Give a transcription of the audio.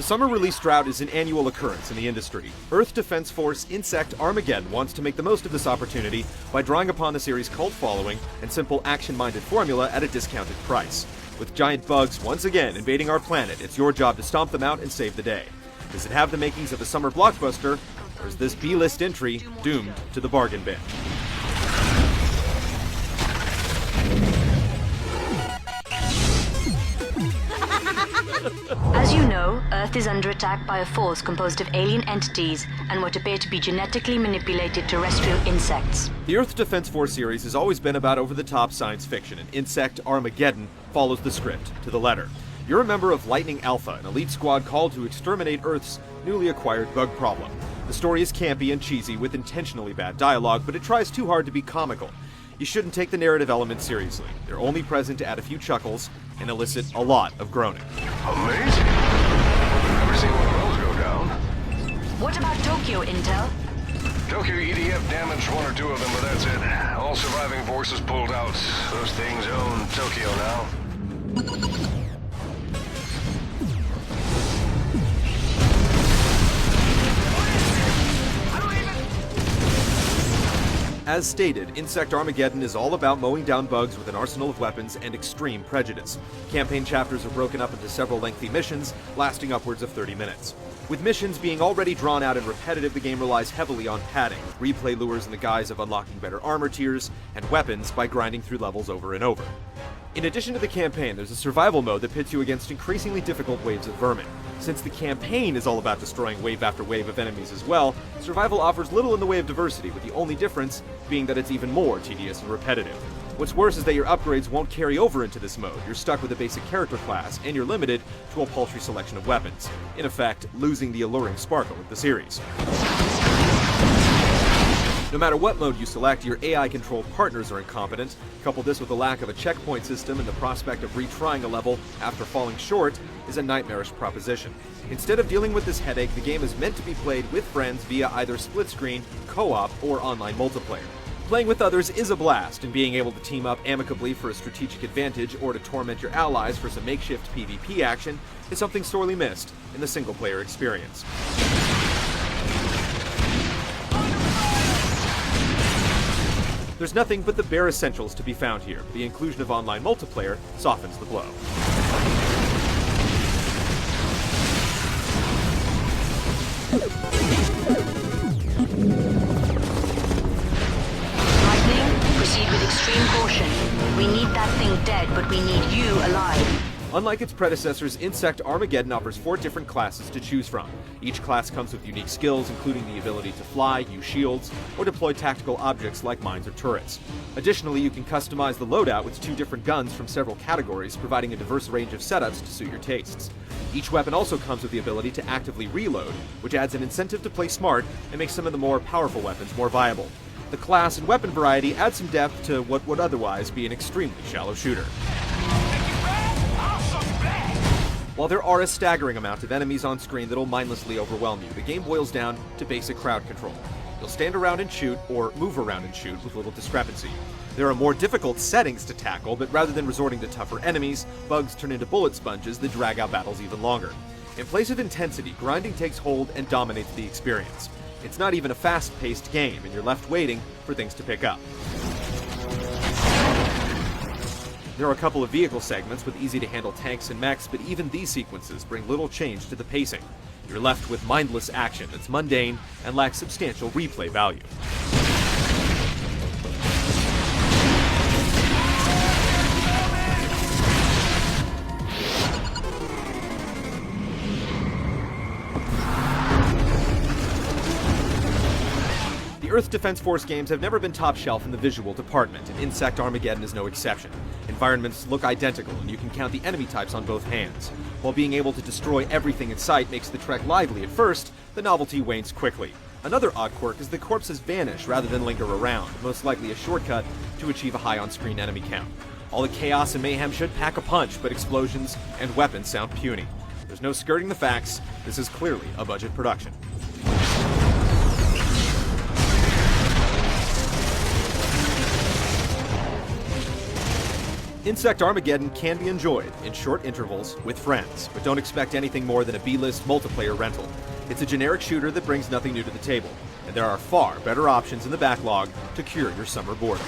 summer release drought is an annual occurrence in the industry. Earth Defense Force Insect Armageddon wants to make the most of this opportunity by drawing upon the series' cult following and simple action-minded formula at a discounted price. With giant bugs once again invading our planet, it's your job to stomp them out and save the day. Does it have the makings of a summer blockbuster, or is this B-list entry doomed to the bargain bin? As you know, Earth is under attack by a force composed of alien entities and what appear to be genetically manipulated terrestrial insects. The Earth Defense Force series has always been about over-the-top science fiction, and Insect Armageddon follows the script to the letter. You're a member of Lightning Alpha, an elite squad called to exterminate Earth's newly acquired bug problem. The story is campy and cheesy with intentionally bad dialogue, but it tries too hard to be comical. You shouldn't take the narrative elements seriously. They're only present to add a few chuckles and elicit a lot of groaning. Amazing! I've never seen one of those go down. What about Tokyo, Intel? Tokyo EDF damaged one or two of them, but that's it. All surviving forces pulled out. Those things own Tokyo now. As stated, Insect Armageddon is all about mowing down bugs with an arsenal of weapons and extreme prejudice. Campaign chapters are broken up into several lengthy missions, lasting upwards of 30 minutes. With missions being already drawn out and repetitive, the game relies heavily on padding, with replay lures in the guise of unlocking better armor tiers and weapons by grinding through levels over and over. In addition to the campaign, there's a survival mode that pits you against increasingly difficult waves of vermin. Since the campaign is all about destroying wave after wave of enemies as well, survival offers little in the way of diversity, with the only difference being that it's even more tedious and repetitive. What's worse is that your upgrades won't carry over into this mode. You're stuck with a basic character class, and you're limited to a paltry selection of weapons. In effect, losing the alluring sparkle of the series. No matter what mode you select, your AI-controlled partners are incompetent. Couple this with the lack of a checkpoint system, and the prospect of retrying a level after falling short is a nightmarish proposition. Instead of dealing with this headache, the game is meant to be played with friends via either split-screen, co-op, or online multiplayer. Playing with others is a blast, and being able to team up amicably for a strategic advantage or to torment your allies for some makeshift PvP action is something sorely missed in the single-player experience. There's nothing but the bare essentials to be found here. The inclusion of online multiplayer softens the blow. Lightning, proceed with extreme caution. We need that thing dead, but we need you alive. Unlike its predecessors, Insect Armageddon offers 4 different classes to choose from. Each class comes with unique skills, including the ability to fly, use shields, or deploy tactical objects like mines or turrets. Additionally, you can customize the loadout with 2 different guns from several categories, providing a diverse range of setups to suit your tastes. Each weapon also comes with the ability to actively reload, which adds an incentive to play smart and makes some of the more powerful weapons more viable. The class and weapon variety add some depth to what would otherwise be an extremely shallow shooter. While there are a staggering amount of enemies on screen that'll mindlessly overwhelm you, the game boils down to basic crowd control. You'll stand around and shoot, or move around and shoot with little discrepancy. There are more difficult settings to tackle, but rather than resorting to tougher enemies, bugs turn into bullet sponges that drag out battles even longer. In place of intensity, grinding takes hold and dominates the experience. It's not even a fast-paced game, and you're left waiting for things to pick up. There are a couple of vehicle segments with easy-to-handle tanks and mechs, but even these sequences bring little change to the pacing. You're left with mindless action that's mundane and lacks substantial replay value. The Earth Defense Force games have never been top shelf in the visual department, and Insect Armageddon is no exception. Environments look identical, and you can count the enemy types on both hands. While being able to destroy everything in sight makes the trek lively at first, the novelty wanes quickly. Another odd quirk is the corpses vanish rather than linger around, most likely a shortcut to achieve a high on-screen enemy count. All the chaos and mayhem should pack a punch, but explosions and weapons sound puny. There's no skirting the facts, this is clearly a budget production. Insect Armageddon can be enjoyed in short intervals with friends, but don't expect anything more than a B-list multiplayer rental. It's a generic shooter that brings nothing new to the table, and there are far better options in the backlog to cure your summer boredom.